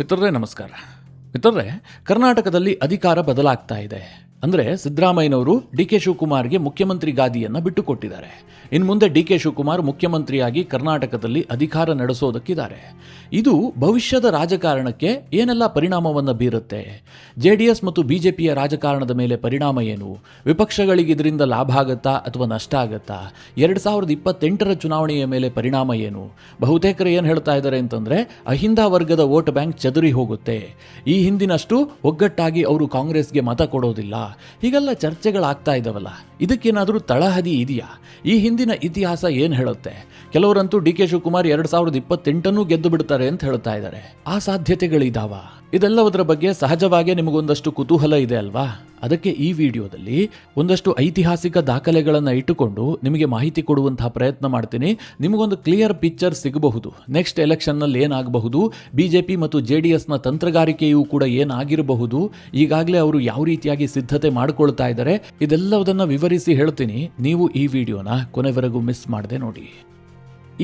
ಮಿತ್ರರೇ ನಮಸ್ಕಾರ. ಮಿತ್ರರೇ, ಕರ್ನಾಟಕದಲ್ಲಿ ಅಧಿಕಾರ ಬದಲಾಗ್ತಾ ಇದೆ. ಅಂದರೆ ಸಿದ್ದರಾಮಯ್ಯನವರು ಡಿ ಕೆ ಶಿವಕುಮಾರ್ಗೆ ಮುಖ್ಯಮಂತ್ರಿ ಗಾದಿಯನ್ನು ಬಿಟ್ಟುಕೊಟ್ಟಿದ್ದಾರೆ. ಇನ್ನು ಮುಂದೆ ಡಿ ಕೆ ಶಿವಕುಮಾರ್ ಮುಖ್ಯಮಂತ್ರಿಯಾಗಿ ಕರ್ನಾಟಕದಲ್ಲಿ ಅಧಿಕಾರ ನಡೆಸೋದಕ್ಕಿದ್ದಾರೆ. ಇದು ಭವಿಷ್ಯದ ರಾಜಕಾರಣಕ್ಕೆ ಏನೆಲ್ಲ ಪರಿಣಾಮವನ್ನು ಬೀರುತ್ತೆ? JDS ಮತ್ತು BJPಯ ರಾಜಕಾರಣದ ಮೇಲೆ ಪರಿಣಾಮ ಏನು? ವಿಪಕ್ಷಗಳಿಗೆ ಇದರಿಂದ ಲಾಭ ಆಗತ್ತಾ ಅಥವಾ ನಷ್ಟ ಆಗತ್ತಾ? 2028ರ ಚುನಾವಣೆಯ ಮೇಲೆ ಪರಿಣಾಮ ಏನು? ಬಹುತೇಕರು ಏನು ಹೇಳ್ತಾ ಇದ್ದಾರೆ ಅಂತಂದರೆ, ಅಹಿಂದ ವರ್ಗದ ವೋಟ್ ಬ್ಯಾಂಕ್ ಚದುರಿ ಹೋಗುತ್ತೆ, ಈ ಹಿಂದಿನಷ್ಟು ಒಗ್ಗಟ್ಟಾಗಿ ಅವರು ಕಾಂಗ್ರೆಸ್ಗೆ ಮತ ಕೊಡೋದಿಲ್ಲ, ಹೀಗೆಲ್ಲ ಚರ್ಚೆಗಳಾಗ್ತಾ ಇದ್ದಾವಲ್ಲ, ಇದಕ್ಕೇನಾದರೂ ತಳಹದಿ ಇದೆಯಾ? ಈ ಹಿಂದಿನ ಇತಿಹಾಸ ಏನು ಹೇಳುತ್ತೆ? ಕೆಲವರಂತೂ ಡಿ ಕೆ ಶಿವಕುಮಾರ್ 2028 ಗೆದ್ದು ಬಿಡ್ತಾರೆ ಅಂತ ಹೇಳ್ತಾ ಇದ್ದಾರೆ. ಆ ಸಾಧ್ಯತೆಗಳಿದಾವ? ಇದೆಲ್ಲದರ ಬಗ್ಗೆ ಸಹಜವಾಗಿ ನಿಮಗೊಂದಷ್ಟು ಕುತೂಹಲ ಇದೆ ಅಲ್ವಾ? ಅದಕ್ಕೆ ಈ ವಿಡಿಯೋದಲ್ಲಿ ಒಂದಷ್ಟು ಐತಿಹಾಸಿಕ ದಾಖಲೆಗಳನ್ನು ಇಟ್ಟುಕೊಂಡು ನಿಮಗೆ ಮಾಹಿತಿ ಕೊಡುವಂತಹ ಪ್ರಯತ್ನ ಮಾಡ್ತೀನಿ. ನಿಮಗೊಂದು ಕ್ಲಿಯರ್ ಪಿಕ್ಚರ್ ಸಿಗಬಹುದು. ನೆಕ್ಸ್ಟ್ ಎಲೆಕ್ಷನ್ನಲ್ಲಿ ಏನಾಗಬಹುದು, BJP ಮತ್ತು JDSನ ತಂತ್ರಗಾರಿಕೆಯೂ ಕೂಡ ಏನಾಗಿರಬಹುದು, ಈಗಾಗಲೇ ಅವರು ಯಾವ ರೀತಿಯಾಗಿ ಸಿದ್ಧತೆ ಮಾಡಿಕೊಳ್ತಾ ಇದ್ದಾರೆ, ಇದೆಲ್ಲದನ್ನು ವಿವರಿಸಿ ಹೇಳ್ತೀನಿ. ನೀವು ಈ ವಿಡಿಯೋನ ಕೊನೆವರೆಗೂ ಮಿಸ್ ಮಾಡದೆ ನೋಡಿ.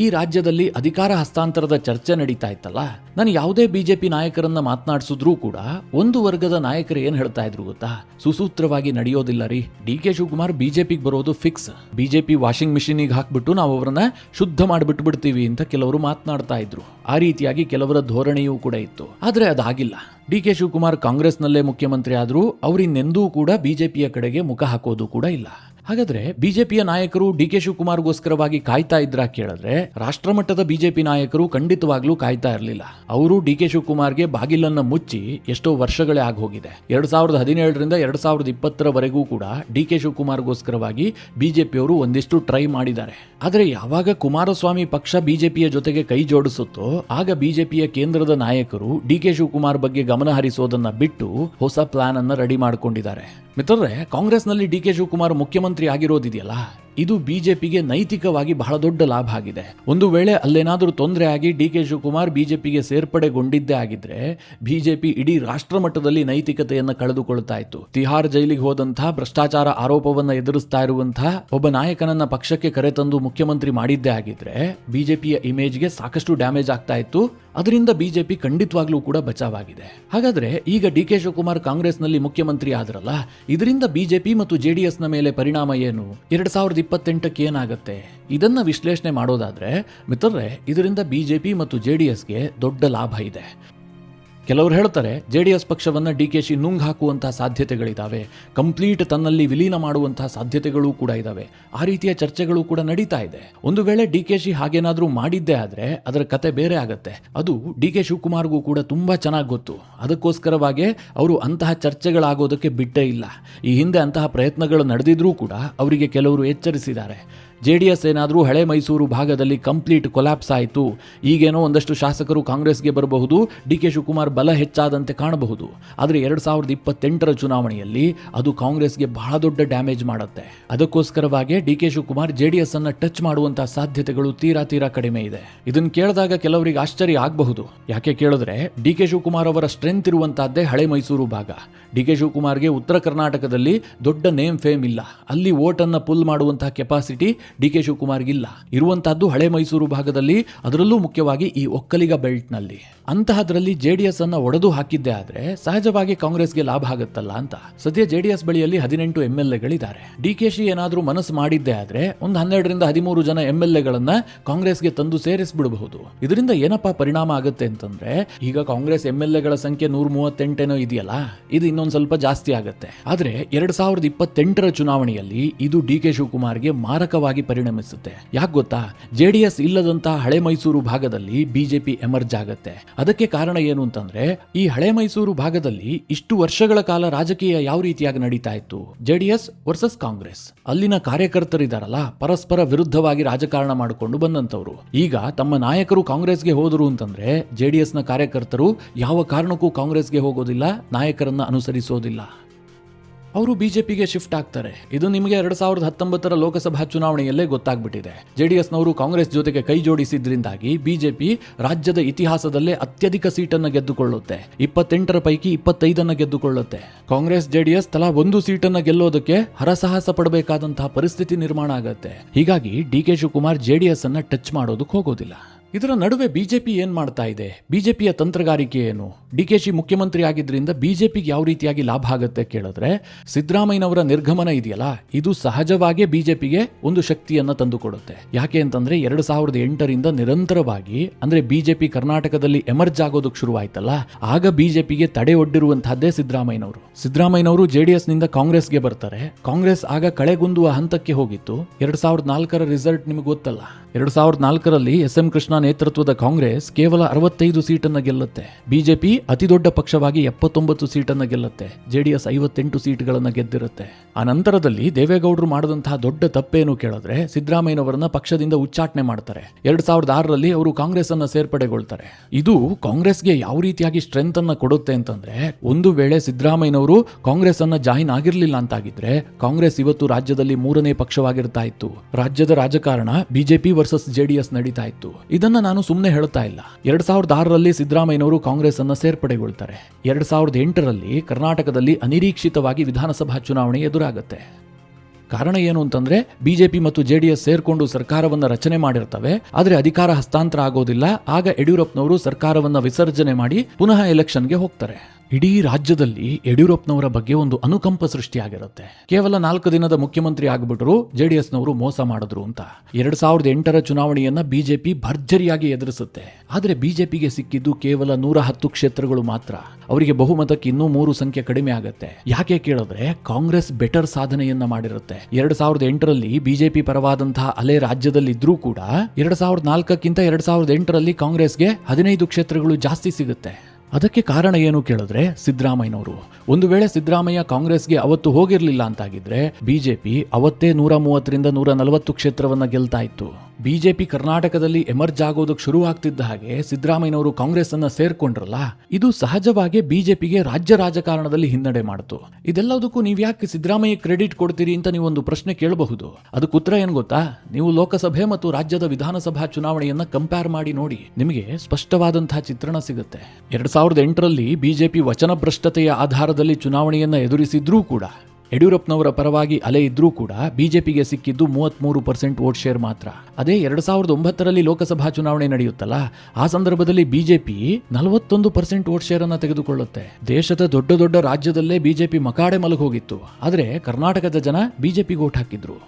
ಈ ರಾಜ್ಯದಲ್ಲಿ ಅಧಿಕಾರ ಹಸ್ತಾಂತರದ ಚರ್ಚೆ ನಡೀತಾ ಇತ್ತಲ್ಲ, ನಾನು ಯಾವುದೇ BJP ನಾಯಕರನ್ನ ಮಾತನಾಡಿಸಿದ್ರೂ ಕೂಡ ಒಂದು ವರ್ಗದ ನಾಯಕರು ಏನು ಹೇಳ್ತಾ ಇದ್ರು ಗೊತ್ತಾ? ಸುಸೂತ್ರವಾಗಿ ನಡೆಯೋದಿಲ್ಲ ರೀ, ಡಿ ಕೆ ಶಿವಕುಮಾರ್ BJPಗೆ ಬರೋದು ಫಿಕ್ಸ್, BJP ವಾಷಿಂಗ್ ಮಿಷಿನಿಗೆ ಹಾಕ್ಬಿಟ್ಟು ನಾವು ಅವರನ್ನ ಶುದ್ಧ ಮಾಡಿಬಿಟ್ಬಿಡ್ತೀವಿ ಅಂತ ಕೆಲವರು ಮಾತನಾಡ್ತಾ ಇದ್ರು. ಆ ರೀತಿಯಾಗಿ ಕೆಲವರ ಧೋರಣೆಯೂ ಕೂಡ ಇತ್ತು. ಆದರೆ ಅದಾಗಿಲ್ಲ. ಡಿ ಕೆ ಶಿವಕುಮಾರ್ ಕಾಂಗ್ರೆಸ್ನಲ್ಲೇ ಮುಖ್ಯಮಂತ್ರಿ ಆದರೂ ಅವರಿನ್ನೆಂದೂ ಕೂಡ BJPಯ ಕಡೆಗೆ ಮುಖ ಹಾಕೋದು ಕೂಡ ಇಲ್ಲ. ಹಾಗಾದ್ರೆ BJPಯ ನಾಯಕರು ಡಿ ಕೆ ಶಿವಕುಮಾರ್ಗೋಸ್ಕರವಾಗಿ ಕಾಯ್ತಾ ಇದ್ರ ಕೇಳಿದ್ರೆ, ರಾಷ್ಟ್ರಮಟ್ಟದ BJP ನಾಯಕರು ಖಂಡಿತವಾಗ್ಲೂ ಕಾಯ್ತಾ ಇರಲಿಲ್ಲ. ಅವರು ಡಿ ಕೆ ಶಿವಕುಮಾರ್ಗೆ ಬಾಗಿಲನ್ನ ಮುಚ್ಚಿ ಎಷ್ಟೋ ವರ್ಷಗಳೇ ಆಗೋಗಿದೆ. 2017ರಿಂದ 2020ರವರೆಗೂ ಕೂಡ ಡಿ ಕೆ ಶಿವಕುಮಾರ್ಗೋಸ್ಕರವಾಗಿ BJPಯವರು ಒಂದಿಷ್ಟು ಟ್ರೈ ಮಾಡಿದ್ದಾರೆ. ಆದರೆ ಯಾವಾಗ ಕುಮಾರಸ್ವಾಮಿ ಪಕ್ಷ BJPಯ ಜೊತೆಗೆ ಕೈ ಜೋಡಿಸುತ್ತೋ ಆಗ BJPಯ ಕೇಂದ್ರದ ನಾಯಕರು ಡಿ ಕೆ ಶಿವಕುಮಾರ್ ಬಗ್ಗೆ ಗಮನ ಹರಿಸೋದನ್ನ ಬಿಟ್ಟು ಹೊಸ ಪ್ಲಾನ್ ಅನ್ನ ರೆಡಿ ಮಾಡಿಕೊಂಡಿದ್ದಾರೆ. ಮಿತ್ರರೇ, ಕಾಂಗ್ರೆಸ್ನಲ್ಲಿ ಡಿ ಕೆ ಶಿವಕುಮಾರ್ ಮುಖ್ಯಮಂತ್ರಿ ಆಗಿರೋದಿದೆಯಲ್ಲ, ಇದು BJPಗೆ ನೈತಿಕವಾಗಿ ಬಹಳ ದೊಡ್ಡ ಲಾಭ ಆಗಿದೆ. ಒಂದು ವೇಳೆ ಅಲ್ಲೇನಾದರೂ ತೊಂದರೆ ಆಗಿ ಡಿ ಕೆ ಶಿವಕುಮಾರ್ BJPಗೆ ಸೇರ್ಪಡೆಗೊಂಡಿದ್ದೇ ಆಗಿದ್ರೆ BJP ಇಡೀ ರಾಷ್ಟ್ರ ಮಟ್ಟದಲ್ಲಿ ನೈತಿಕತೆಯನ್ನು ಕಳೆದುಕೊಳ್ತಾ ಇತ್ತು. ತಿಹಾರ್ ಜೈಲಿಗೆ ಹೋದಂತಹ ಭ್ರಷ್ಟಾಚಾರ ಆರೋಪವನ್ನು ಎದುರಿಸ್ತಾ ಇರುವಂತಹ ಒಬ್ಬ ನಾಯಕನನ್ನ ಪಕ್ಷಕ್ಕೆ ಕರೆತಂದು ಮುಖ್ಯಮಂತ್ರಿ ಮಾಡಿದ್ದೇ ಆಗಿದ್ರೆ BJPಯ ಇಮೇಜ್ಗೆ ಸಾಕಷ್ಟು ಡ್ಯಾಮೇಜ್ ಆಗ್ತಾ ಇತ್ತು. ಅದರಿಂದ BJP ಖಂಡಿತವಾಗ್ಲೂ ಕೂಡ ಬಚಾವಾಗಿದೆ. ಹಾಗಾದ್ರೆ ಈಗ ಡಿ ಕೆ ಶಿವಕುಮಾರ್ ಕಾಂಗ್ರೆಸ್ನಲ್ಲಿ ಮುಖ್ಯಮಂತ್ರಿ ಆದ್ರಲ್ಲ, ಇದರಿಂದ BJP ಮತ್ತು JDSನ ಮೇಲೆ ಪರಿಣಾಮ ಏನು? 2028ಕ್ಕೆ ಏನಾಗುತ್ತೆ? ಇದನ್ನ ವಿಶ್ಲೇಷಣೆ ಮಾಡೋದಾದ್ರೆ ಮಿತ್ರರೇ, ಇದರಿಂದ BJP ಮತ್ತು JDSಗೆ ದೊಡ್ಡ ಲಾಭ ಇದೆ. ಕೆಲವರು ಹೇಳ್ತಾರೆ JDS ಪಕ್ಷವನ್ನು DKಶಿ ನುಂಗ್ ಹಾಕುವಂತಹ ಸಾಧ್ಯತೆಗಳಿದ್ದಾವೆ, ಕಂಪ್ಲೀಟ್ ತನ್ನಲ್ಲಿ ವಿಲೀನ ಮಾಡುವಂತಹ ಸಾಧ್ಯತೆಗಳು ಕೂಡ ಇದ್ದಾವೆ. ಆ ರೀತಿಯ ಚರ್ಚೆಗಳು ಕೂಡ ನಡೀತಾ ಇದೆ. ಒಂದು ವೇಳೆ DKಶಿ ಹಾಗೇನಾದ್ರೂ ಮಾಡಿದ್ದೇ ಆದ್ರೆ ಅದರ ಕತೆ ಬೇರೆ ಆಗತ್ತೆ. ಅದು ಡಿ ಕೆ ಶಿವಕುಮಾರ್ಗೂ ಕೂಡ ತುಂಬಾ ಚೆನ್ನಾಗಿ ಗೊತ್ತು. ಅದಕ್ಕೋಸ್ಕರವಾಗಿ ಅವರು ಅಂತಹ ಚರ್ಚೆಗಳಾಗೋದಕ್ಕೆ ಬಿಟ್ಟೇ ಇಲ್ಲ. ಈ ಹಿಂದೆ ಅಂತಹ ಪ್ರಯತ್ನಗಳು ನಡೆದಿದ್ರೂ ಕೂಡ ಅವರಿಗೆ ಕೆಲವರು ಎಚ್ಚರಿಸಿದ್ದಾರೆ. JDS ಏನಾದರೂ ಹಳೆ ಮೈಸೂರು ಭಾಗದಲ್ಲಿ ಕಂಪ್ಲೀಟ್ ಕೊಲ್ಯಾಪ್ಸ್ ಆಯಿತು, ಈಗೇನೋ ಒಂದಷ್ಟು ಶಾಸಕರು ಕಾಂಗ್ರೆಸ್ಗೆ ಬರಬಹುದು, ಡಿ ಕೆ ಶಿವಕುಮಾರ್ ಬಲ ಹೆಚ್ಚಾದಂತೆ ಕಾಣಬಹುದು. ಆದರೆ 2028ರ ಚುನಾವಣೆಯಲ್ಲಿ ಅದು ಕಾಂಗ್ರೆಸ್ಗೆ ಬಹಳ ದೊಡ್ಡ ಡ್ಯಾಮೇಜ್ ಮಾಡುತ್ತೆ. ಅದಕ್ಕೋಸ್ಕರವಾಗಿ ಡಿ ಕೆ ಶಿವಕುಮಾರ್ JDS ಅನ್ನ ಟಚ್ ಮಾಡುವಂತಹ ಸಾಧ್ಯತೆಗಳು ತೀರಾ ಕಡಿಮೆ ಇದೆ. ಇದನ್ನು ಕೇಳಿದಾಗ ಕೆಲವರಿಗೆ ಆಶ್ಚರ್ಯ ಆಗಬಹುದು. ಯಾಕೆ ಕೇಳಿದ್ರೆ, ಡಿ ಕೆ ಶಿವಕುಮಾರ್ ಅವರ ಸ್ಟ್ರೆಂತ್ ಇರುವಂತಹದ್ದೇ ಹಳೆ ಮೈಸೂರು ಭಾಗ. ಡಿ ಕೆ ಶಿವಕುಮಾರ್ಗೆ ಉತ್ತರ ಕರ್ನಾಟಕದಲ್ಲಿ ದೊಡ್ಡ ನೇಮ್ ಫೇಮ್ ಇಲ್ಲ. ಅಲ್ಲಿ ವೋಟ್ ಅನ್ನ ಪುಲ್ ಮಾಡುವಂತಹ ಕೆಪಾಸಿಟಿ ಡಿ ಕೆ ಶಿವಕುಮಾರ್ಗಿಲ್ಲ. ಇರುವಂತಹದ್ದು ಹಳೆ ಮೈಸೂರು ಭಾಗದಲ್ಲಿ, ಅದರಲ್ಲೂ ಮುಖ್ಯವಾಗಿ ಈ ಒಕ್ಕಲಿಗ ಬೆಲ್ಟ್ ನಲ್ಲಿ. ಅಂತಹದ್ರಲ್ಲಿ JDS ಅನ್ನ ಒಡೆದು ಹಾಕಿದ್ದೆ ಆದ್ರೆ ಸಹಜವಾಗಿ ಕಾಂಗ್ರೆಸ್ಗೆ ಲಾಭ ಆಗುತ್ತಲ್ಲ ಅಂತ. ಸದ್ಯ JDS ಬಳಿಯಲ್ಲಿ 18 MLAಗಳಿದ್ದಾರೆ. DKಶಿ ಏನಾದ್ರೂ ಮನಸ್ಸು ಮಾಡಿದ್ದೆ ಆದ್ರೆ ಒಂದು 12ರಿಂದ 13 ಜನ MLAಗಳನ್ನ ಕಾಂಗ್ರೆಸ್ಗೆ ತಂದು ಸೇರಿಸಬಿಡಬಹುದು. ಇದರಿಂದ ಏನಪ್ಪಾ ಪರಿಣಾಮ ಆಗುತ್ತೆ ಅಂತಂದ್ರೆ, ಈಗ ಕಾಂಗ್ರೆಸ್ MLAಗಳ ಸಂಖ್ಯೆ 138 ಇದೆಯಲ್ಲ, ಇದು ಇನ್ನೊಂದು ಸ್ವಲ್ಪ ಜಾಸ್ತಿ ಆಗುತ್ತೆ. ಆದ್ರೆ 2028ರ ಚುನಾವಣೆಯಲ್ಲಿ ಇದು ಡಿ ಕೆ ಶಿವಕುಮಾರ್ಗೆ ಮಾರಕವಾಗಿ ಪರಿಣಮಿಸುತ್ತೆ. ಯಾಕೆ ಗೊತ್ತಾ? JDS ಇಲ್ಲದಂತಹ ಹಳೆ ಮೈಸೂರು ಭಾಗದಲ್ಲಿ BJP ಎಮರ್ಜ್ ಆಗುತ್ತೆ. ಅದಕ್ಕೆ ಕಾರಣ ಏನು ಅಂತಂದ್ರೆ, ಈ ಹಳೆ ಮೈಸೂರು ಭಾಗದಲ್ಲಿ ಇಷ್ಟು ವರ್ಷಗಳ ಕಾಲ ರಾಜಕೀಯ ಯಾವ ರೀತಿಯಾಗಿ ನಡೀತಾ ಇತ್ತು? JDS versus Congress. ಅಲ್ಲಿನ ಕಾರ್ಯಕರ್ತರಿದಾರಲ್ಲ, ಪರಸ್ಪರ ವಿರುದ್ಧವಾಗಿ ರಾಜಕಾರಣ ಮಾಡಿಕೊಂಡು ಬಂದಂತವರು. ಈಗ ತಮ್ಮ ನಾಯಕರು ಕಾಂಗ್ರೆಸ್ಗೆ ಹೋದರು ಅಂತಂದ್ರೆ JDSನ ಕಾರ್ಯಕರ್ತರು ಯಾವ ಕಾರಣಕ್ಕೂ ಕಾಂಗ್ರೆಸ್ಗೆ ಹೋಗೋದಿಲ್ಲ, ನಾಯಕರನ್ನ ಅನುಸರಿಸೋದಿಲ್ಲ. ಅವರು BJPಗೆ ಶಿಫ್ಟ್ ಆಗ್ತಾರೆ. ಇದು ನಿಮಗೆ 2019ರ ಲೋಕಸಭಾ ಚುನಾವಣೆಯಲ್ಲೇ ಗೊತ್ತಾಗ್ಬಿಟ್ಟಿದೆ. JDSನವರು ಕಾಂಗ್ರೆಸ್ ಜೊತೆಗೆ ಕೈ ಜೋಡಿಸಿದ್ರಿಂದಾಗಿ BJP ರಾಜ್ಯದ ಇತಿಹಾಸದಲ್ಲೇ ಅತ್ಯಧಿಕ ಸೀಟನ್ನು ಗೆದ್ದುಕೊಳ್ಳುತ್ತೆ. 28ರ ಪೈಕಿ 25 ಗೆದ್ದುಕೊಳ್ಳುತ್ತೆ. ಕಾಂಗ್ರೆಸ್ JDS ತಲಾ ಒಂದು ಸೀಟನ್ನು ಗೆಲ್ಲೋದಕ್ಕೆ ಹರಸಾಹಸ ಪಡಬೇಕಾದಂತಹ ಪರಿಸ್ಥಿತಿ ನಿರ್ಮಾಣ ಆಗುತ್ತೆ. ಹೀಗಾಗಿ ಡಿ ಕೆ ಶಿವಕುಮಾರ್ JDS ಅನ್ನ ಟಚ್ ಮಾಡೋದಕ್ಕೆ ಹೋಗೋದಿಲ್ಲ. ಇದರ ನಡುವೆ ಬಿಜೆಪಿ ಏನ್ ಮಾಡ್ತಾ ಇದೆ, ಬಿಜೆಪಿಯ ತಂತ್ರಗಾರಿಕೆ ಏನು, ಡಿಕೆಶಿ ಮುಖ್ಯಮಂತ್ರಿ ಆಗಿದ್ರಿಂದ ಬಿಜೆಪಿಗೆ ಯಾವ ರೀತಿಯಾಗಿ ಲಾಭ ಆಗುತ್ತೆ ಕೇಳಿದ್ರೆ, ಸಿದ್ದರಾಮಯ್ಯನವರ ನಿರ್ಗಮನ ಇದೆಯಲ್ಲ, ಇದು ಸಹಜವಾಗಿ ಬಿಜೆಪಿಗೆ ಒಂದು ಶಕ್ತಿಯನ್ನ ತಂದುಕೊಡುತ್ತೆ. ಯಾಕೆ ಅಂತಂದ್ರೆ 2008ರಿಂದ ನಿರಂತರವಾಗಿ ಅಂದ್ರೆ ಬಿಜೆಪಿ ಕರ್ನಾಟಕದಲ್ಲಿ ಎಮರ್ಜ್ ಆಗೋದಕ್ಕೆ ಶುರುವಾಯ್ತಲ್ಲ, ಆಗ ಬಿಜೆಪಿಗೆ ತಡೆ ಒಡ್ಡಿರುವಂತಹದ್ದೇ ಸಿದ್ದರಾಮಯ್ಯನವರು ಜೆಡಿಎಸ್ ನಿಂದ ಕಾಂಗ್ರೆಸ್ಗೆ ಬರ್ತಾರೆ. ಕಾಂಗ್ರೆಸ್ ಆಗ ಕಳೆಗುಂದುವ ಹಂತಕ್ಕೆ ಹೋಗಿತ್ತು. 2004ರ ರಿಸಲ್ಟ್ ನಿಮಗೆ ಗೊತ್ತಲ್ಲ. 2004ರಲ್ಲಿ ಎಸ್.ಎಂ. ಕೃಷ್ಣ ನೇತೃತ್ವದ ಕಾಂಗ್ರೆಸ್ ಕೇವಲ 65 ಸೀಟನ್ನ ಗೆಲ್ಲುತ್ತೆ. ಬಿಜೆಪಿ ಅತಿ ದೊಡ್ಡ ಪಕ್ಷವಾಗಿ 79 ಸೀಟನ್ನ ಗೆಲ್ಲುತ್ತೆ. ಜೆಡಿಎಸ್ 58 ಸೀಟ್ಗಳನ್ನ ಗೆದ್ದಿರುತ್ತೆ. ಆ ನಂತರದಲ್ಲಿ ದೇವೇಗೌಡರು ಮಾಡಿದಂತಹ ದೊಡ್ಡ ತಪ್ಪೇನು ಕೇಳಿದ್ರೆ, ಸಿದ್ದರಾಮಯ್ಯನವರನ್ನ ಪಕ್ಷದಿಂದ ಉಚ್ಚಾಟನೆ ಮಾಡ್ತಾರೆ. 2006ರಲ್ಲಿ ಅವರು ಕಾಂಗ್ರೆಸ್ ಅನ್ನ ಸೇರ್ಪಡೆಗೊಳ್ತಾರೆ. ಇದು ಕಾಂಗ್ರೆಸ್ಗೆ ಯಾವ ರೀತಿಯಾಗಿ ಸ್ಟ್ರೆಂತ್ ಅನ್ನ ಕೊಡುತ್ತೆ ಅಂತಂದ್ರೆ, ಒಂದು ವೇಳೆ ಸಿದ್ದರಾಮಯ್ಯನವರು ಕಾಂಗ್ರೆಸ್ ಅನ್ನ ಜಾಯಿನ್ ಆಗಿರ್ಲಿಲ್ಲ ಅಂತಾಗಿದ್ರೆ ಕಾಂಗ್ರೆಸ್ ಇವತ್ತು ರಾಜ್ಯದಲ್ಲಿ 3ನೇ ಪಕ್ಷವಾಗಿರ್ತಾ ಇತ್ತು. ರಾಜ್ಯದ ರಾಜಕಾರಣ ಬಿಜೆಪಿ ವರ್ಸಸ್ ಜೆಡಿಎಸ್ ನಡೀತಾ ಇತ್ತು. ಇದನ್ನ ನಾನು ಸುಮ್ಮನೆ ಹೇಳ್ತಾ ಇಲ್ಲ. 2006ರಲ್ಲಿ ಸಿದ್ದರಾಮಯ್ಯನವರು ಕಾಂಗ್ರೆಸ್ ಅನ್ನ ಸೇರ್ಪಡೆಗೊಳ್ತಾರೆ. 2008ರಲ್ಲಿ ಕರ್ನಾಟಕದಲ್ಲಿ ಅನಿರೀಕ್ಷಿತವಾಗಿ ವಿಧಾನಸಭಾ ಚುನಾವಣೆ ಎದುರಾಗುತ್ತೆ. ಕಾರಣ ಏನು ಅಂತಂದ್ರೆ, ಬಿಜೆಪಿ ಮತ್ತು ಜೆಡಿಎಸ್ ಸೇರ್ಕೊಂಡು ಸರ್ಕಾರವನ್ನ ರಚನೆ ಮಾಡಿರ್ತವೆ, ಆದ್ರೆ ಅಧಿಕಾರ ಹಸ್ತಾಂತರ ಆಗೋದಿಲ್ಲ. ಆಗ ಯಡಿಯೂರಪ್ಪನವರು ಸರ್ಕಾರವನ್ನ ವಿಸರ್ಜನೆ ಮಾಡಿ ಪುನಃ ಎಲೆಕ್ಷನ್ಗೆ ಹೋಗ್ತಾರೆ. ಇಡೀ ರಾಜ್ಯದಲ್ಲಿ ಯಡಿಯೂರಪ್ಪನವರ ಬಗ್ಗೆ ಒಂದು ಅನುಕಂಪ ಸೃಷ್ಟಿಯಾಗಿರುತ್ತೆ. ಕೇವಲ 4 ದಿನದ ಮುಖ್ಯಮಂತ್ರಿ ಆಗಿಬಿಟ್ರು, ಜೆಡಿಎಸ್ನವರು ಮೋಸ ಮಾಡಿದ್ರು ಅಂತ. 2008ರ ಚುನಾವಣೆಯನ್ನ ಬಿಜೆಪಿ ಭರ್ಜರಿಯಾಗಿ ಎದುರಿಸುತ್ತೆ. ಆದ್ರೆ ಬಿಜೆಪಿಗೆ ಸಿಕ್ಕಿದ್ದು ಕೇವಲ 110 ಕ್ಷೇತ್ರಗಳು ಮಾತ್ರ. ಅವರಿಗೆ ಬಹುಮತಕ್ಕೆ ಇನ್ನೂ 3 ಸಂಖ್ಯೆ ಕಡಿಮೆ ಆಗುತ್ತೆ. ಯಾಕೆ ಕೇಳಿದ್ರೆ, ಕಾಂಗ್ರೆಸ್ ಬೆಟರ್ ಸಾಧನೆಯನ್ನ ಮಾಡಿರುತ್ತೆ. 2008ರಲ್ಲಿ ಬಿಜೆಪಿ ಪರವಾದಂತಹ ಅಲೆ ರಾಜ್ಯದಲ್ಲಿ ಇದ್ರೂ ಕೂಡ 2004ಕ್ಕಿಂತ 2008ರಲ್ಲಿ ಕಾಂಗ್ರೆಸ್ಗೆ 15 ಕ್ಷೇತ್ರಗಳು ಜಾಸ್ತಿ ಸಿಗುತ್ತೆ. ಅದಕ್ಕೆ ಕಾರಣ ಏನು ಕೇಳಿದ್ರೆ, ಸಿದ್ದರಾಮಯ್ಯನವರು. ಒಂದು ವೇಳೆ ಸಿದ್ದರಾಮಯ್ಯ ಕಾಂಗ್ರೆಸ್ಗೆ ಅವತ್ತು ಹೋಗಿರ್ಲಿಲ್ಲ ಅಂತಾಗಿದ್ರೆ ಬಿಜೆಪಿ ಅವತ್ತೇ 130ರಿಂದ 140 ಕ್ಷೇತ್ರವನ್ನ ಗೆಲ್ತಾ ಇತ್ತು. ಬಿಜೆಪಿ ಕರ್ನಾಟಕದಲ್ಲಿ ಎಮರ್ಜ್ ಆಗೋದಕ್ಕೆ ಶುರು ಆಗ್ತಿದ್ದ ಹಾಗೆ ಸಿದ್ದರಾಮಯ್ಯನವರು ಕಾಂಗ್ರೆಸ್ ಅನ್ನ ಸೇರ್ಕೊಂಡ್ರಲ್ಲ, ಇದು ಸಹಜವಾಗಿ ಬಿಜೆಪಿಗೆ ರಾಜ್ಯ ರಾಜಕಾರಣದಲ್ಲಿ ಹಿನ್ನಡೆ ಮಾಡಿತು. ಇದೆಲ್ಲದಕ್ಕೂ ನೀವು ಯಾಕೆ ಸಿದ್ದರಾಮಯ್ಯ ಕ್ರೆಡಿಟ್ ಕೊಡ್ತೀರಿ ಅಂತ ನೀವೊಂದು ಪ್ರಶ್ನೆ ಕೇಳಬಹುದು. ಅದಕ್ಕೆ ಉತ್ತರ ಏನು ಗೊತ್ತಾ, ನೀವು ಲೋಕಸಭೆ ಮತ್ತು ರಾಜ್ಯದ ವಿಧಾನಸಭಾ ಚುನಾವಣೆಯನ್ನ ಕಂಪೇರ್ ಮಾಡಿ ನೋಡಿ, ನಿಮಗೆ ಸ್ಪಷ್ಟವಾದಂತಹ ಚಿತ್ರಣ ಸಿಗುತ್ತೆ. 2008ರಲ್ಲಿ ಬಿಜೆಪಿ ವಚನಭ್ರಷ್ಟತೆಯ ಆಧಾರದಲ್ಲಿ ಚುನಾವಣೆಯನ್ನ ಎದುರಿಸಿದ್ರೂ ಕೂಡ, ಯಡಿಯೂರಪ್ಪನವರ ಪರವಾಗಿ ಅಲೆ ಇದ್ರೂ ಕೂಡ ಬಿಜೆಪಿಗೆ ಸಿಕ್ಕಿದ್ದು 33% ವೋಟ್ ಶೇರ್ ಮಾತ್ರ. ಅದೇ 2009ರಲ್ಲಿ ಲೋಕಸಭಾ ಚುನಾವಣೆ ನಡೆಯುತ್ತಲ್ಲ, ಆ ಸಂದರ್ಭದಲ್ಲಿ ಬಿಜೆಪಿ 41% ವೋಟ್ ಶೇರ್ ಅನ್ನ ತೆಗೆದುಕೊಳ್ಳುತ್ತೆ. ದೇಶದ ದೊಡ್ಡ ದೊಡ್ಡ ರಾಜ್ಯದಲ್ಲೇ ಬಿಜೆಪಿ ಮಕಾಡೆ ಮಲಗೋಗಿತ್ತು. ಆದ್ರೆ ಕರ್ನಾಟಕದ ಜನ ಬಿಜೆಪಿಗೆ ವೋಟ್ ಹಾಕಿದ್ರು.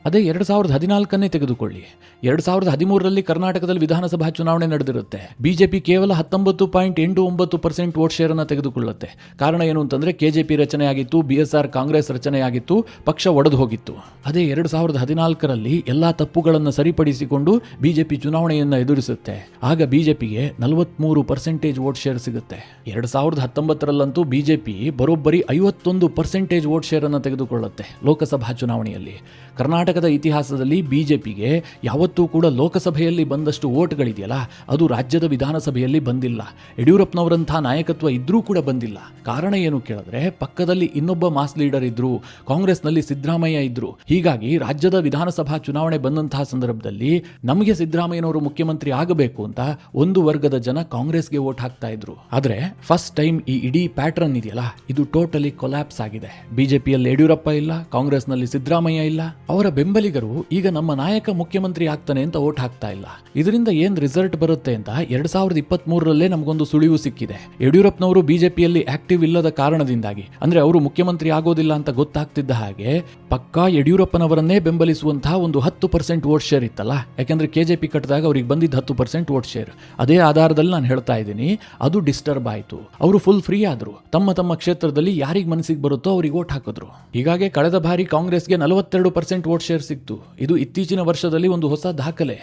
ಅದೇ 2014 ತೆಗೆದುಕೊಳ್ಳಿ. 2013ರಲ್ಲಿ ಕರ್ನಾಟಕದಲ್ಲಿ ವಿಧಾನಸಭಾ ಚುನಾವಣೆ ನಡೆದಿರುತ್ತೆ. ಬಿಜೆಪಿ ಕೇವಲ 19.89% ವೋಟ್ ಶೇರ್ ಅನ್ನು ತೆಗೆದುಕೊಳ್ಳುತ್ತೆ. ಕಾರಣ ಏನು ಅಂತಂದ್ರೆ, ಕೆಜೆಪಿ ರಚನೆಯಾಗಿತ್ತು, BSR ಕಾಂಗ್ರೆಸ್ ರಚನೆಯಾಗಿತ್ತು, ಪಕ್ಷ ಒಡೆದು ಹೋಗಿತ್ತು. ಅದೇ 2014ರಲ್ಲಿ ಎಲ್ಲಾ ತಪ್ಪುಗಳನ್ನು ಸರಿಪಡಿಸಿಕೊಂಡು ಬಿಜೆಪಿ ಚುನಾವಣೆಯನ್ನು ಎದುರಿಸುತ್ತೆ. ಆಗ ಬಿಜೆಪಿಗೆ 43% ವೋಟ್ ಶೇರ್ ಸಿಗುತ್ತೆ. 2019ರಲ್ಲಂತೂ ಬಿಜೆಪಿ ಬರೋಬ್ಬರಿ 51% ವೋಟ್ ಶೇರ್ ಅನ್ನು ತೆಗೆದುಕೊಳ್ಳುತ್ತೆ ಲೋಕಸಭಾ ಚುನಾವಣೆಯಲ್ಲಿ. ಕರ್ನಾಟಕದ ಇತಿಹಾಸದಲ್ಲಿ ಬಿಜೆಪಿಗೆ ಯಾವತ್ತೂ ಕೂಡ ಲೋಕಸಭೆಯಲ್ಲಿ ಬಂದಷ್ಟು ವೋಟ್ಗಳಿದೆಯಲ್ಲ, ಅದು ರಾಜ್ಯದ ವಿಧಾನಸಭೆಯಲ್ಲಿ ಬಂದಿಲ್ಲ. ಯಡಿಯೂರಪ್ಪನವರಂತಹ ನಾಯಕತ್ವ ಇದ್ರೂ ಕೂಡ ಬಂದಿಲ್ಲ. ಕಾರಣ ಏನು ಕೇಳಿದ್ರೆ, ಪಕ್ಕದಲ್ಲಿ ಇನ್ನೊಬ್ಬ ಮಾಸ್ ಲೀಡರ್ ಇದ್ರು, ಕಾಂಗ್ರೆಸ್ನಲ್ಲಿ ಸಿದ್ದರಾಮಯ್ಯ ಇದ್ರು. ಹೀಗಾಗಿ ರಾಜ್ಯದ ವಿಧಾನಸಭಾ ಚುನಾವಣೆ ಬಂದಂತಹ ಸಂದರ್ಭದಲ್ಲಿ ನಮಗೆ ಸಿದ್ದರಾಮಯ್ಯನವರು ಮುಖ್ಯಮಂತ್ರಿ ಆಗಬೇಕು ಅಂತ ಒಂದು ವರ್ಗದ ಜನ ಕಾಂಗ್ರೆಸ್ಗೆ ವೋಟ್ ಹಾಕ್ತಾ ಇದ್ರು. ಆದ್ರೆ ಫಸ್ಟ್ ಟೈಮ್ ಈ ಇಡೀ ಪ್ಯಾಟರ್ನ್ ಇದೆಯಲ್ಲ, ಇದು ಟೋಟಲಿ ಕೊಲ್ಯಾಪ್ಸ್ ಆಗಿದೆ. ಬಿಜೆಪಿಯಲ್ಲಿ ಯಡಿಯೂರಪ್ಪ ಇಲ್ಲ, ಕಾಂಗ್ರೆಸ್ನಲ್ಲಿ ಸಿದ್ದರಾಮಯ್ಯ ಇಲ್ಲ. ಅವರ ಬೆಂಬಲಿಗರು ಈಗ ನಮ್ಮ ನಾಯಕ ಮುಖ್ಯಮಂತ್ರಿ ಆಗ್ತಾನೆ ಅಂತ ವೋಟ್ ಹಾಕ್ತಾ ಇಲ್ಲ. ಇದರಿಂದ ಏನ್ ರಿಸಲ್ಟ್ ಬರುತ್ತೆ ಅಂತ 2023ರಲ್ಲೇ ನಮಗೊಂದು ಸುಳಿವು ಸಿಕ್ಕಿದೆ. ಯಡಿಯೂರಪ್ಪನವರು ಬಿಜೆಪಿಯಲ್ಲಿ ಆಕ್ಟಿವ್ ಇಲ್ಲದ ಕಾರಣದಿಂದಾಗಿ, ಅಂದ್ರೆ ಅವರು ಮುಖ್ಯಮಂತ್ರಿ ಆಗೋದಿಲ್ಲ ಅಂತ ಗೊತ್ತಾಗ್ತಿದ್ದ ಹಾಗೆ ಪಕ್ಕಾ ಯಡಿಯೂರಪ್ಪನವರನ್ನೇ ಬೆಂಬಲಿಸುವಂತಹ ಒಂದು 10% ವೋಟ್ ಶೇರ್ ಇತ್ತಲ್ಲ, ಯಾಕಂದ್ರೆ ಕೆಜೆಪಿ ಕಟ್ಟಿದಾಗ ಅವ್ರಿಗೆ ಬಂದಿದ್ದ 10% ವೋಟ್ ಶೇರ್, ಅದೇ ಆಧಾರದಲ್ಲಿ ನಾನು ಹೇಳ್ತಾ ಇದ್ದೀನಿ, ಅದು ಡಿಸ್ಟರ್ಬ್ ಆಯಿತು. ಅವರು ಫುಲ್ ಫ್ರೀ ಆದ್ರು, ತಮ್ಮ ತಮ್ಮ ಕ್ಷೇತ್ರದಲ್ಲಿ ಯಾರಿಗೆ ಮನಸ್ಸಿಗೆ ಬರುತ್ತೋ ಅವ್ರಿಗೆ ವೋಟ್ ಹಾಕಿದ್ರು. ಹೀಗಾಗಿ ಕಳೆದ ಬಾರಿ ಕಾಂಗ್ರೆಸ್ಗೆ 42% ವೋಟ್ ಶೇರ್ ಸಿಕ್ತು. ಇದು ಇತ್ತೀಚಿನ ವರ್ಷದಲ್ಲಿ ಒಂದು ಹೊಸ ದಾಖಲೆ.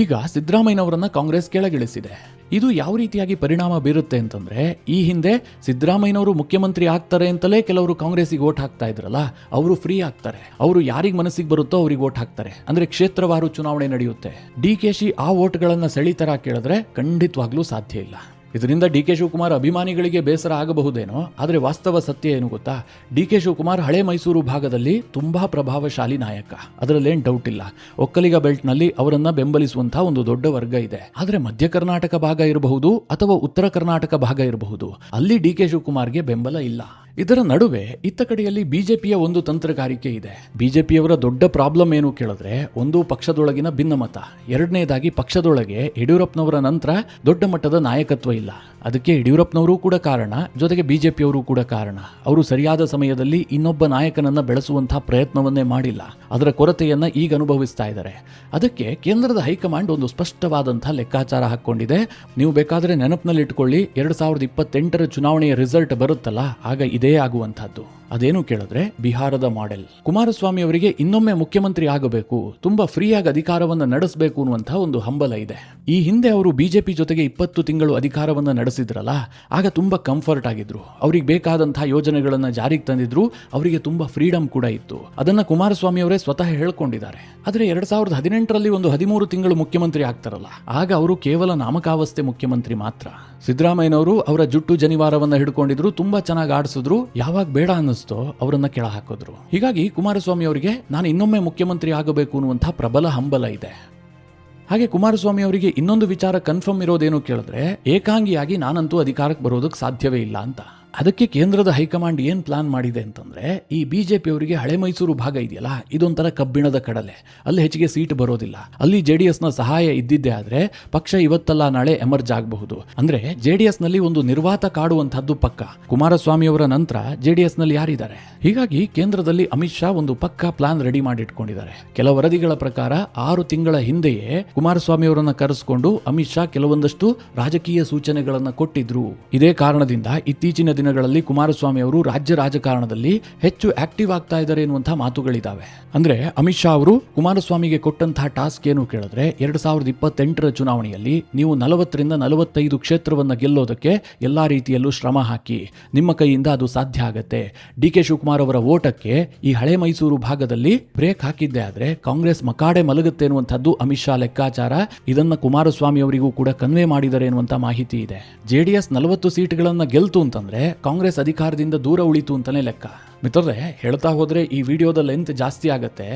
ಈಗ ಸಿದ್ದರಾಮಯ್ಯನವರನ್ನ ಕಾಂಗ್ರೆಸ್ ಕೆಳಗಿಳಿಸಿದೆ. ಇದು ಯಾವ ರೀತಿಯಾಗಿ ಪರಿಣಾಮ ಬೀರುತ್ತೆ ಅಂತಂದ್ರೆ, ಈ ಹಿಂದೆ ಸಿದ್ದರಾಮಯ್ಯನವರು ಮುಖ್ಯಮಂತ್ರಿ ಆಗ್ತಾರೆ ಅಂತಲೇ ಕೆಲವರು ಕಾಂಗ್ರೆಸ್ಗೆ ವೋಟ್ ಹಾಕ್ತಾ ಇದ್ರಲ್ಲ, ಅವರು ಫ್ರೀ ಆಗ್ತಾರೆ. ಅವರು ಯಾರಿಗೆ ಮನಸ್ಸಿಗೆ ಬರುತ್ತೋ ಅವ್ರಿಗೆ ವೋಟ್ ಹಾಕ್ತಾರೆ. ಅಂದ್ರೆ ಕ್ಷೇತ್ರವಾರು ಚುನಾವಣೆ ನಡೆಯುತ್ತೆ. ಡಿಕೆಶಿ ಆ ವೋಟ್ಗಳನ್ನ ಸೆಳೀತರ ಕೇಳಿದ್ರೆ ಖಂಡಿತವಾಗ್ಲೂ ಸಾಧ್ಯ ಇಲ್ಲ. ಇದರಿಂದ ಡಿ.ಕೆ. ಶಿವಕುಮಾರ್ ಅಭಿಮಾನಿಗಳಿಗೆ ಬೇಸರ ಆಗಬಹುದೇನೋ, ಆದರೆ ವಾಸ್ತವ ಸತ್ಯ ಏನು ಗೊತ್ತಾ, ಡಿ.ಕೆ. ಶಿವಕುಮಾರ್ ಹಳೆ ಮೈಸೂರು ಭಾಗದಲ್ಲಿ ತುಂಬಾ ಪ್ರಭಾವಶಾಲಿ ನಾಯಕ, ಅದರಲ್ಲೇನು ಡೌಟ್ ಇಲ್ಲ. ಒಕ್ಕಲಿಗ ಬೆಲ್ಟ್ನಲ್ಲಿ ಅವರನ್ನ ಬೆಂಬಲಿಸುವಂತಹ ಒಂದು ದೊಡ್ಡ ವರ್ಗ ಇದೆ. ಆದರೆ ಮಧ್ಯ ಕರ್ನಾಟಕ ಭಾಗ ಇರಬಹುದು ಅಥವಾ ಉತ್ತರ ಕರ್ನಾಟಕ ಭಾಗ ಇರಬಹುದು, ಅಲ್ಲಿ ಡಿ.ಕೆ. ಶಿವಕುಮಾರ್ಗೆ ಬೆಂಬಲ ಇಲ್ಲ. ಇದರ ನಡುವೆ ಇತ್ತ ಕಡೆಯಲ್ಲಿ ಬಿಜೆಪಿಯ ಒಂದು ತಂತ್ರಗಾರಿಕೆ ಇದೆ. ಬಿಜೆಪಿಯವರ ದೊಡ್ಡ ಪ್ರಾಬ್ಲಮ್ ಏನು ಕೇಳಿದ್ರೆ, ಒಂದು ಪಕ್ಷದೊಳಗಿನ ಭಿನ್ನಮತ, ಎರಡನೇದಾಗಿ ಪಕ್ಷದೊಳಗೆ ಯಡಿಯೂರಪ್ಪನವರ ನಂತರ ದೊಡ್ಡ ಮಟ್ಟದ ನಾಯಕತ್ವ ಇಲ್ಲ. ಅದಕ್ಕೆ ಯಡಿಯೂರಪ್ಪನವರು ಕೂಡ ಕಾರಣ, ಜೊತೆಗೆ ಬಿಜೆಪಿಯವರು ಕೂಡ ಕಾರಣ. ಅವರು ಸರಿಯಾದ ಸಮಯದಲ್ಲಿ ಇನ್ನೊಬ್ಬ ನಾಯಕನನ್ನ ಬೆಳೆಸುವಂತಹ ಪ್ರಯತ್ನವನ್ನೇ ಮಾಡಿಲ್ಲ. ಅದರ ಕೊರತೆಯನ್ನ ಈಗ ಅನುಭವಿಸ್ತಾ ಇದ್ದಾರೆ. ಅದಕ್ಕೆ ಕೇಂದ್ರದ ಹೈಕಮಾಂಡ್ ಒಂದು ಸ್ಪಷ್ಟವಾದಂತಹ ಲೆಕ್ಕಾಚಾರ ಹಾಕೊಂಡಿದೆ. ನೀವು ಬೇಕಾದ್ರೆ ನೆನಪಿನಲ್ಲಿ ಇಟ್ಕೊಳ್ಳಿ, 2028 ಚುನಾವಣೆಯ ರಿಸಲ್ಟ್ ಬರುತ್ತಲ್ಲ, ಆಗ ಇದೇ ಆಗುವಂತಹದ್ದು. ಅದೇನು ಕೇಳಿದ್ರೆ, ಬಿಹಾರದ ಮಾಡೆಲ್. ಕುಮಾರಸ್ವಾಮಿ ಅವರಿಗೆ ಇನ್ನೊಮ್ಮೆ ಮುಖ್ಯಮಂತ್ರಿ ಆಗಬೇಕು, ತುಂಬಾ ಫ್ರೀಯಾಗಿ ಅಧಿಕಾರವನ್ನು ನಡೆಸಬೇಕು ಅನ್ನುವಂತಹ ಒಂದು ಹಂಬಲ ಇದೆ. ಈ ಹಿಂದೆ ಅವರು ಬಿಜೆಪಿ ಜೊತೆಗೆ 20 ತಿಂಗಳು ಅಧಿಕಾರವನ್ನು ನಡೆಸಿದ್ರಲ್ಲ, ಆಗ ತುಂಬಾ ಕಂಫರ್ಟ್ ಆಗಿದ್ರು. ಅವ್ರಿಗೆ ಬೇಕಾದಂತಹ ಯೋಜನೆಗಳನ್ನ ಜಾರಿಗೆ ತಂದಿದ್ರು, ಅವರಿಗೆ ತುಂಬಾ ಫ್ರೀಡಮ್ ಕೂಡ ಇತ್ತು. ಅದನ್ನ ಕುಮಾರಸ್ವಾಮಿ ಅವರೇ ಸ್ವತಃ ಹೇಳ್ಕೊಂಡಿದ್ದಾರೆ. ಆದ್ರೆ 2018ರಲ್ಲಿ ಒಂದು 13 ತಿಂಗಳು ಮುಖ್ಯಮಂತ್ರಿ ಆಗ್ತಾರಲ್ಲ, ಆಗ ಅವರು ಕೇವಲ ನಾಮಕಾವಸ್ಥೆ ಮುಖ್ಯಮಂತ್ರಿ ಮಾತ್ರ. ಸಿದ್ದರಾಮಯ್ಯನವರು ಅವರ ಜುಟ್ಟು ಜನಿವಾರವನ್ನ ಹಿಡ್ಕೊಂಡಿದ್ರು, ತುಂಬಾ ಚೆನ್ನಾಗಿ ಆಡಿಸಿದ್ರು. ಯಾವಾಗ ಬೇಡ ಅನ್ನಿಸ್ತೋ ಅವರನ್ನ ಕೆಳ ಹಾಕಿದ್ರು. ಹೀಗಾಗಿ ಕುಮಾರಸ್ವಾಮಿ ಅವರಿಗೆ ನಾನು ಇನ್ನೊಮ್ಮೆ ಮುಖ್ಯಮಂತ್ರಿ ಆಗಬೇಕು ಅನ್ನುವಂತಹ ಪ್ರಬಲ ಹಂಬಲ ಇದೆ. ಹಾಗೆ ಕುಮಾರಸ್ವಾಮಿ ಅವರಿಗೆ ಇನ್ನೊಂದು ವಿಚಾರ ಕನ್ಫರ್ಮ್ ಇರೋದೇನು ಕೇಳಿದ್ರೆ, ಏಕಾಂಗಿಯಾಗಿ ನಾನಂತೂ ಅಧಿಕಾರಕ್ಕೆ ಬರೋದಕ್ಕೆ ಸಾಧ್ಯವೇ ಇಲ್ಲ ಅಂತ. ಅದಕ್ಕೆ ಕೇಂದ್ರದ ಹೈಕಮಾಂಡ್ ಏನ್ ಪ್ಲಾನ್ ಮಾಡಿದೆ ಅಂತಂದ್ರೆ, ಈ ಬಿಜೆಪಿ ಅವರಿಗೆ ಹಳೆ ಮೈಸೂರು ಭಾಗ ಇದೆಯಲ್ಲ, ಇದೊಂಥರ ಕಬ್ಬಿಣದ ಕಡಲೆ. ಅಲ್ಲಿ ಹೆಚ್ಚಿಗೆ ಸೀಟ್ ಬರೋದಿಲ್ಲ. ಅಲ್ಲಿ JDS ನ ಸಹಾಯ ಇದ್ದಿದ್ದೇ ಆದ್ರೆ ಪಕ್ಷ ಇವತ್ತಲ್ಲ ನಾಳೆ ಎಮರ್ಜ್ ಆಗಬಹುದು. ಅಂದ್ರೆ JDS ನಲ್ಲಿ ಒಂದು ನಿರ್ವಾತ ಕಾಡುವಂತಹದ್ದು ಪಕ್ಕ. ಕುಮಾರಸ್ವಾಮಿ ಅವರ ನಂತರ JDS ನಲ್ಲಿ ಯಾರಿದ್ದಾರೆ? ಹೀಗಾಗಿ ಕೇಂದ್ರದಲ್ಲಿ ಅಮಿತ್ ಶಾ ಒಂದು ಪಕ್ಕಾ ಪ್ಲಾನ್ ರೆಡಿ ಮಾಡಿಟ್ಕೊಂಡಿದ್ದಾರೆ. ಕೆಲ ವರದಿಗಳ ಪ್ರಕಾರ 6 ತಿಂಗಳ ಹಿಂದೆಯೇ ಕುಮಾರಸ್ವಾಮಿ ಅವರನ್ನ ಕರೆಸಿಕೊಂಡು ಅಮಿತ್ ಶಾ ಕೆಲವೊಂದಷ್ಟು ರಾಜಕೀಯ ಸೂಚನೆಗಳನ್ನ ಕೊಟ್ಟಿದ್ರು. ಇದೇ ಕಾರಣದಿಂದ ಇತ್ತೀಚಿನ ದಿನಗಳಲ್ಲಿ ಕುಮಾರಸ್ವಾಮಿ ಅವರು ರಾಜ್ಯ ರಾಜಕಾರಣದಲ್ಲಿ ಹೆಚ್ಚು ಆಕ್ಟಿವ್ ಆಗ್ತಾ ಇದ್ದಾರೆ ಎನ್ನುವಂತಹ ಮಾತುಗಳಿದ್ದಾವೆ. ಅಂದ್ರೆ ಅಮಿತ್ ಶಾ ಅವರು ಕುಮಾರಸ್ವಾಮಿಗೆ ಕೊಟ್ಟಂತಹ ಟಾಸ್ಕ್ ಏನು ಕೇಳಿದ್ರೆ, 2028 ಚುನಾವಣೆಯಲ್ಲಿ ನೀವು 40ರಿಂದ 45 ಕ್ಷೇತ್ರವನ್ನ ಗೆಲ್ಲೋದಕ್ಕೆ ಎಲ್ಲಾ ರೀತಿಯಲ್ಲೂ ಶ್ರಮ ಹಾಕಿ, ನಿಮ್ಮ ಕೈಯಿಂದ ಅದು ಸಾಧ್ಯ ಆಗತ್ತೆ. DK ಶಿವಕುಮಾರ್ ಅವರ ಓಟಕ್ಕೆ ಈ ಹಳೆ ಮೈಸೂರು ಭಾಗದಲ್ಲಿ ಬ್ರೇಕ್ ಹಾಕಿದ್ದೆ ಆದ್ರೆ ಕಾಂಗ್ರೆಸ್ ಮಕಾಡೆ ಮಲಗುತ್ತೆ ಎನ್ನುವಂಥದ್ದು ಅಮಿತ್ ಶಾ ಲೆಕ್ಕಾಚಾರ. ಇದನ್ನ ಕುಮಾರಸ್ವಾಮಿ ಅವರಿಗೂ ಕೂಡ ಕನ್ವೆ ಮಾಡಿದ್ದಾರೆ ಎನ್ನುವಂತ ಮಾಹಿತಿ ಇದೆ. JDS 40 ಸೀಟ್ಗಳನ್ನ ಗೆಲ್ತು ಅಂತಂದ್ರೆ ಕಾಂಗ್ರೆಸ್ ಅಧಿಕಾರದಿಂದ ದೂರ ಉಳಿತು ಅಂತಾನೆ ಲೆಕ್ಕ. ಮಿತ್ರರೇ, ಹೇಳ್ತಾ ಹೋದ್ರೆ ಈ ವಿಡಿಯೋದ ಲೆಂತ್ ಜಾಸ್ತಿ ಆಗತ್ತೆ.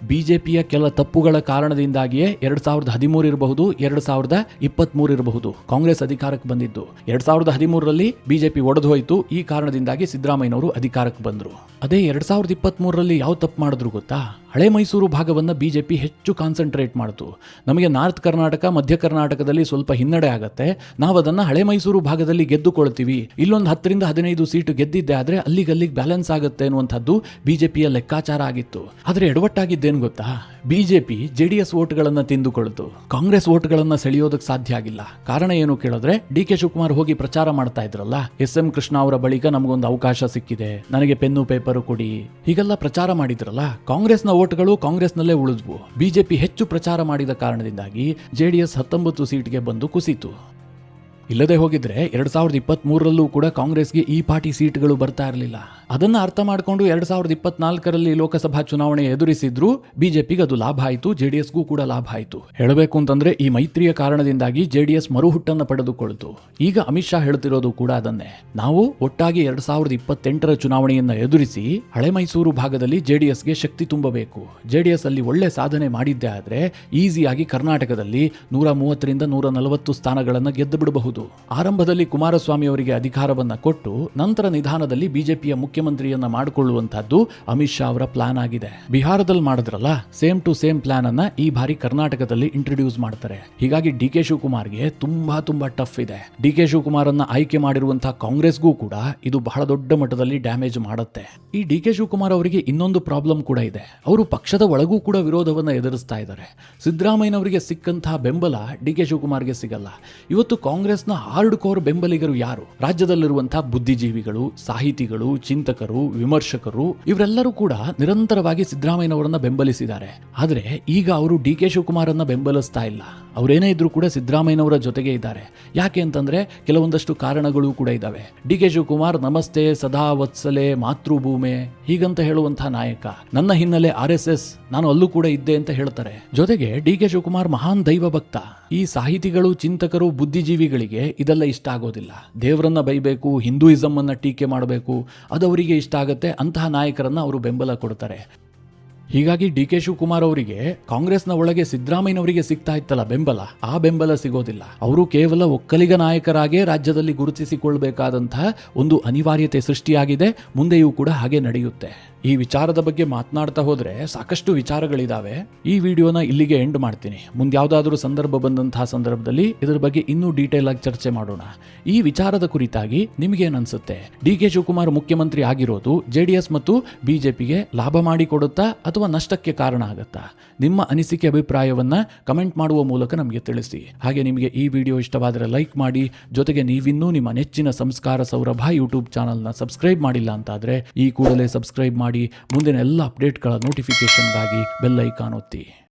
ಬಿಜೆಪಿಯ ಕೆಲ ತಪ್ಪುಗಳ ಕಾರಣದಿಂದಾಗಿಯೇ 2013 ಇರಬಹುದು, 2023 ಇರಬಹುದು ಕಾಂಗ್ರೆಸ್ ಅಧಿಕಾರಕ್ಕೆ ಬಂದಿದ್ದು. 2013ರಲ್ಲಿ ಬಿಜೆಪಿ ಒಡೆದು ಹೋಯಿತು. ಈ ಕಾರಣದಿಂದಾಗಿ ಸಿದ್ದರಾಮಯ್ಯನವರು ಅಧಿಕಾರಕ್ಕೆ ಬಂದ್ರು. ಅದೇ 2023ರಲ್ಲಿ ಯಾವ ತಪ್ಪು ಮಾಡಿದ್ರು ಗೊತ್ತಾ? ಹಳೆ ಮೈಸೂರು ಭಾಗವನ್ನ ಬಿಜೆಪಿ ಹೆಚ್ಚು ಕಾನ್ಸಂಟ್ರೇಟ್ ಮಾಡಿತು. ನಮಗೆ ನಾರ್ತ್ ಕರ್ನಾಟಕ, ಮಧ್ಯ ಕರ್ನಾಟಕದಲ್ಲಿ ಸ್ವಲ್ಪ ಹಿನ್ನಡೆ ಆಗತ್ತೆ, ನಾವು ಅದನ್ನ ಹಳೆ ಮೈಸೂರು ಭಾಗದಲ್ಲಿ ಗೆದ್ದುಕೊಳ್ತೀವಿ, ಇಲ್ಲೊಂದು 10ರಿಂದ 15 ಸೀಟು ಗೆದ್ದಿದ್ದೆ ಆದ್ರೆ ಅಲ್ಲಿಗಲ್ಲಿಗೆ ಬ್ಯಾಲೆನ್ಸ್ ಆಗುತ್ತೆ ಅನ್ನುವಂಥದ್ದು ಬಿಜೆಪಿಯ ಲೆಕ್ಕಾಚಾರ ಆಗಿತ್ತು. ಆದ್ರೆ ಎಡವಟ್ಟಾಗಿದ್ದೇನು ಗೊತ್ತಾ? ಬಿಜೆಪಿ JDS ಓಟ್ಗಳನ್ನ ತಿಂದುಕೊಳ್ತು, ಕಾಂಗ್ರೆಸ್ ಓಟ್ಗಳನ್ನ ಸೆಳೆಯೋದಕ್ಕೆ ಸಾಧ್ಯ ಆಗಿಲ್ಲ. ಕಾರಣ ಏನು ಕೇಳಿದ್ರೆ, DK ಶಿವಕುಮಾರ್ ಹೋಗಿ ಪ್ರಚಾರ ಮಾಡ್ತಾ ಇದ್ರಲ್ಲ, SM ಕೃಷ್ಣ ಅವರ ಬಳಿಕ ನಮಗೊಂದು ಅವಕಾಶ ಸಿಕ್ಕಿದೆ, ನನಗೆ ಪೆನ್ನು ಪೇಪರ್ ಕೊಡಿ, ಹೀಗೆಲ್ಲ ಪ್ರಚಾರ ಮಾಡಿದ್ರಲ್ಲ, ಕಾಂಗ್ರೆಸ್ನ ಓಟ್ಗಳು ಕಾಂಗ್ರೆಸ್ನಲ್ಲೇ ಉಳಿದ್ವು. ಬಿಜೆಪಿ ಹೆಚ್ಚು ಪ್ರಚಾರ ಮಾಡಿದ ಕಾರಣದಿಂದಾಗಿ JDS 19 ಸೀಟ್ಗೆ ಬಂದು ಕುಸಿತು. ಇಲ್ಲದೆ ಹೋಗಿದ್ರೆ 2023ರಲ್ಲೂ ಕೂಡ ಕಾಂಗ್ರೆಸ್ಗೆ ಈ ಪಾರ್ಟಿ ಸೀಟ್ಗಳು ಬರ್ತಾ ಇರಲಿಲ್ಲ. ಅದನ್ನ ಅರ್ಥ ಮಾಡಿಕೊಂಡು 2024ರಲ್ಲಿ ಲೋಕಸಭಾ ಚುನಾವಣೆ ಎದುರಿಸಿದ್ರು ಬಿಜೆಪಿಗೆ ಅದು ಲಾಭ ಆಯಿತು, JDSಗೂ ಕೂಡ ಲಾಭ ಆಯಿತು. ಹೇಳಬೇಕು ಅಂತಂದ್ರೆ ಈ ಮೈತ್ರಿಯ ಕಾರಣದಿಂದಾಗಿ JDS ಮರುಹುಟ್ಟನ್ನು ಪಡೆದುಕೊಳ್ತು. ಈಗ ಅಮಿತ್ ಶಾ ಹೇಳ್ತಿರೋದು ಕೂಡ ಅದನ್ನೇ. ನಾವು ಒಟ್ಟಾಗಿ 2028 ಚುನಾವಣೆಯನ್ನ ಎದುರಿಸಿ ಹಳೆ ಮೈಸೂರು ಭಾಗದಲ್ಲಿ JDSಗೆ ಶಕ್ತಿ ತುಂಬಬೇಕು. JDS ಅಲ್ಲಿ ಒಳ್ಳೆ ಸಾಧನೆ ಮಾಡಿದ್ದೆ ಆದ್ರೆ ಈಸಿಯಾಗಿ ಕರ್ನಾಟಕದಲ್ಲಿ 130ರಿಂದ 140 ಸ್ಥಾನಗಳನ್ನ ಗೆದ್ದು ಬಿಡಬಹುದು. ಆರಂಭದಲ್ಲಿ ಕುಮಾರಸ್ವಾಮಿ ಅವರಿಗೆ ಅಧಿಕಾರವನ್ನ ಕೊಟ್ಟು ನಂತರ ನಿಧಾನದಲ್ಲಿ ಬಿಜೆಪಿಯ ಮುಖ್ಯಮಂತ್ರಿಯನ್ನ ಮಾಡಿಕೊಳ್ಳುವಂತಹದ್ದು ಅಮಿತ್ ಶಾ ಅವರ ಪ್ಲಾನ್ ಆಗಿದೆ. ಬಿಹಾರದಲ್ಲಿ ಮಾಡಿದ್ರಲ್ಲ, ಸೇಮ್ ಟು ಸೇಮ್ ಪ್ಲಾನ್ ಅನ್ನ ಈ ಬಾರಿ ಕರ್ನಾಟಕದಲ್ಲಿ ಇಂಟ್ರೊಡ್ಯೂಸ್ ಮಾಡ್ತಾರೆ. ಹೀಗಾಗಿ DK ಶಿವಕುಮಾರ್ಗೆ ತುಂಬಾ ಟಫ್ ಇದೆ. DK ಶಿವಕುಮಾರ್ ಅನ್ನ ಆಯ್ಕೆ ಮಾಡಿರುವಂತಹ ಕಾಂಗ್ರೆಸ್ಗೂ ಕೂಡ ಇದು ಬಹಳ ದೊಡ್ಡ ಮಟ್ಟದಲ್ಲಿ ಡ್ಯಾಮೇಜ್ ಮಾಡುತ್ತೆ. ಈ DK ಶಿವಕುಮಾರ್ ಅವರಿಗೆ ಇನ್ನೊಂದು ಪ್ರಾಬ್ಲಮ್ ಕೂಡ ಇದೆ. ಅವರು ಪಕ್ಷದ ಒಳಗೂ ಕೂಡ ವಿರೋಧವನ್ನ ಎದುರಿಸ್ತಾ ಇದ್ದಾರೆ. ಸಿದ್ದರಾಮಯ್ಯನವರಿಗೆ ಸಿಕ್ಕಂತಹ ಬೆಂಬಲ DK ಶಿವಕುಮಾರ್ಗೆ ಸಿಗಲ್ಲ. ಇವತ್ತು ಕಾಂಗ್ರೆಸ್ನ ಹಾರ್ಡ್ ಕೋರ್ ಬೆಂಬಲಿಗರು ಯಾರು? ರಾಜ್ಯದಲ್ಲಿರುವಂತಹ ಬುದ್ಧಿಜೀವಿಗಳು, ಸಾಹಿತಿಗಳು, ಚಿಂತಕರು, ವಿಮರ್ಶಕರು, ಇವರೆಲ್ಲರೂ ಕೂಡ ನಿರಂತರವಾಗಿ ಸಿದ್ದರಾಮಯ್ಯನವರನ್ನ ಬೆಂಬಲಿಸಿದ್ದಾರೆ. ಆದ್ರೆ ಈಗ ಅವರು DK ಶಿವಕುಮಾರ್ ಅನ್ನ ಬೆಂಬಲಿಸ್ತಾ ಇಲ್ಲ. ಅವರೇನೇ ಇದ್ರೂ ಕೂಡ ಸಿದ್ದರಾಮಯ್ಯನವರ ಜೊತೆಗೆ ಇದ್ದಾರೆ. ಯಾಕೆ ಅಂತಂದ್ರೆ ಕೆಲವೊಂದಷ್ಟು ಕಾರಣಗಳು ಕೂಡ ಇದಾವೆ. DK ಶಿವಕುಮಾರ್ ನಮಸ್ತೆ ಸದಾ ವತ್ಸಲೆ ಮಾತೃಭೂಮೆ ಹೀಗಂತ ಹೇಳುವಂತಹ ನಾಯಕ. ನನ್ನ ಹಿನ್ನೆಲೆ RSS, ನಾನು ಅಲ್ಲೂ ಕೂಡ ಇದ್ದೆ ಅಂತ ಹೇಳ್ತಾರೆ. ಜೊತೆಗೆ DK ಶಿವಕುಮಾರ್ ಮಹಾನ್ ದೈವ ಭಕ್ತ. ಈ ಸಾಹಿತಿಗಳು, ಚಿಂತಕರು, ಬುದ್ಧಿಜೀವಿಗಳಿಗೆ ಇದೆಲ್ಲ ಇಷ್ಟ ಆಗೋದಿಲ್ಲ. ದೇವರನ್ನ ಬೈಬೇಕು, ಹಿಂದೂಯಿಸಂ ಅನ್ನ ಟೀಕೆ ಮಾಡಬೇಕು, ಅದು ಅವರಿಗೆ ಇಷ್ಟ ಆಗುತ್ತೆ. ಅಂತಹ ನಾಯಕರನ್ನ ಅವರು ಬೆಂಬಲ ಕೊಡ್ತಾರೆ. ಹೀಗಾಗಿ ಡಿ ಕೆ ಶಿವಕುಮಾರ್ ಅವರಿಗೆ ಕಾಂಗ್ರೆಸ್ನ ಒಳಗೆ ಸಿದ್ದರಾಮಯ್ಯನವರಿಗೆ ಸಿಗ್ತಾ ಇತ್ತಲ್ಲ ಬೆಂಬಲ, ಆ ಬೆಂಬಲ ಸಿಗೋದಿಲ್ಲ. ಅವರು ಕೇವಲ ಒಕ್ಕಲಿಗ ನಾಯಕರಾಗೇ ರಾಜ್ಯದಲ್ಲಿ ಗುರುತಿಸಿಕೊಳ್ಬೇಕಾದಂತಹ ಒಂದು ಅನಿವಾರ್ಯತೆ ಸೃಷ್ಟಿಯಾಗಿದೆ. ಮುಂದೆಯೂ ಕೂಡ ಹಾಗೆ ನಡೆಯುತ್ತೆ. ಈ ವಿಚಾರದ ಬಗ್ಗೆ ಮಾತನಾಡ್ತಾ ಹೋದ್ರೆ ಸಾಕಷ್ಟು ವಿಚಾರಗಳಿದಾವೆ. ಈ ವಿಡಿಯೋನ ಇಲ್ಲಿಗೆ ಎಂಡ್ ಮಾಡ್ತೀನಿ. ಮುಂದೆ ಯಾವುದಾದ್ರೂ ಸಂದರ್ಭ ಬಂದಂತಹ ಸಂದರ್ಭದಲ್ಲಿ ಇದರ ಬಗ್ಗೆ ಇನ್ನೂ ಡೀಟೇಲ್ ಆಗಿ ಚರ್ಚೆ ಮಾಡೋಣ. ಈ ವಿಚಾರದ ಕುರಿತಾಗಿ ನಿಮಗೇನ್ ಅನ್ಸುತ್ತೆ? ಡಿ ಕೆ ಶಿವಕುಮಾರ್ ಮುಖ್ಯಮಂತ್ರಿ ಆಗಿರೋದು JDS ಮತ್ತು ಬಿಜೆಪಿಗೆ ಲಾಭ ಮಾಡಿಕೊಡುತ್ತಾ ಅಥವಾ ನಷ್ಟಕ್ಕೆ ಕಾರಣ ಆಗುತ್ತಾ? ನಿಮ್ಮ ಅನಿಸಿಕೆ ಅಭಿಪ್ರಾಯವನ್ನ ಕಮೆಂಟ್ ಮಾಡುವ ಮೂಲಕ ನಮಗೆ ತಿಳಿಸಿ. ಹಾಗೆ ನಿಮಗೆ ಈ ವಿಡಿಯೋ ಇಷ್ಟವಾದರೆ ಲೈಕ್ ಮಾಡಿ. ಜೊತೆಗೆ ನೀವಿನ್ನೂ ನಿಮ್ಮ ನೆಚ್ಚಿನ ಸಂಸ್ಕಾರ ಸೌರಭ ಯೂಟ್ಯೂಬ್ ಚಾನಲ್ನ ಸಬ್ಸ್ಕ್ರೈಬ್ ಮಾಡಿಲ್ಲ ಅಂತಾದ್ರೆ ಈ ಕೂಡಲೇ ಸಬ್ಸ್ಕ್ರೈಬ್ ಮಾಡಿ. ಮುಂದಿನ ಎಲ್ಲ ಅಪ್ಡೇಟ್ಗಳ ನೋಟಿಫಿಕೇಶನ್ಗಾಗಿ ಬೆಲ್ ಐಕಾನ್ ಒತ್ತಿ.